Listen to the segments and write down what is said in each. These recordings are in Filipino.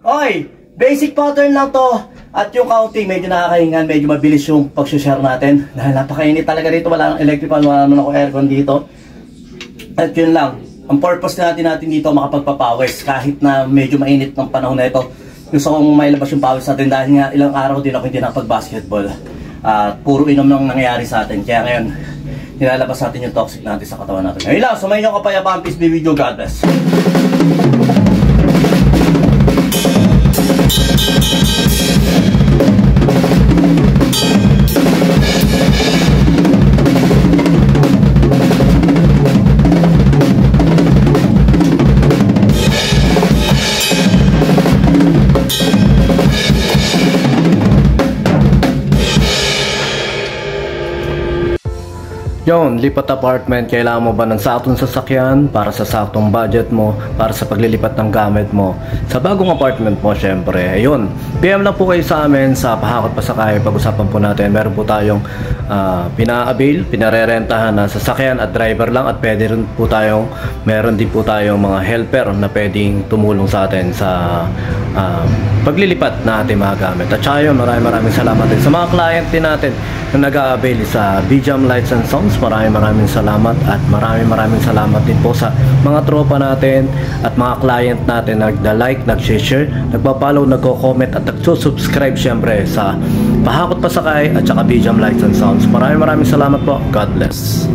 Okay, basic pattern lang to. At yung counting, medyo nakakahingan, medyo mabilis yung pag-share natin. Dahil napakainit talaga dito, wala nang electrical, wala naman ako aircon dito. At yun lang, ang purpose natin dito makapagpapawis. Kahit na medyo mainit ng panahon na ito, gusto kong mailabas yung pawis natin dahil nga ilang araw din ako hindi nakapag-basketball. Puro inom nang nangyayari sa atin. Kaya ngayon, nilalabas natin yung toxic natin sa katawan natin. Ngayon lang, sumayin nyo kapayapaan. Peace be with you. God bless. Yon, lipat apartment, kailangan mo ba ng saktong sasakyan para sa saktong budget mo, para sa paglilipat ng gamit mo sa bagong apartment mo? Syempre, ayun, PM lang po kayo sa amin sa Pahakot Pasakay. Pag-usapan po natin, meron po tayong pina-avail, pinarerentahan na sasakyan at driver lang, at pwede rin po tayong, meron din po tayong mga helper na pwedeng tumulong sa atin sa paglilipat na ating mga gamit. At saka yun, maraming salamat din sa mga client din natin na nag-a-avail sa BJAM Lights and Sounds. Maraming salamat, at maraming salamat din po sa mga tropa natin at mga client natin na nagda-like, nag-share, nagpa-follow, nagko-comment at nagsusubscribe syempre sa Pahakot Pasakay at saka BJAM Lights and Sounds. Maraming salamat po. God bless.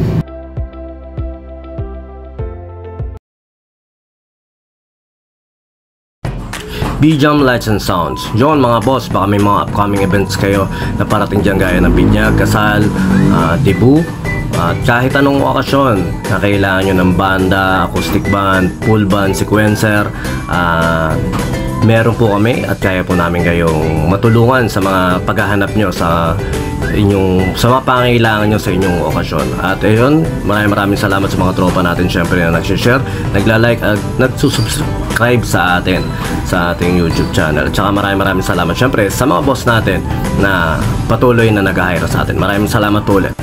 BJAM Lights and Sounds. Yun mga boss, baka may mga upcoming events kayo na parating dyan, gaya ng binyag, kasal, debut, at kahit anong okasyon na kailangan nyo ng banda, acoustic band, full band, sequencer, meron po kami at kaya po namin kayong matulungan sa mga paghahanap nyo sa mga pangailangan nyo sa inyong okasyon. At ayun, maraming salamat sa mga tropa natin syempre na nagsishare, nagla-like at nagsusubscribe sa atin sa ating YouTube channel. At saka maraming salamat syempre sa mga boss natin na patuloy na nag-hire sa atin. Maraming salamat po ulit.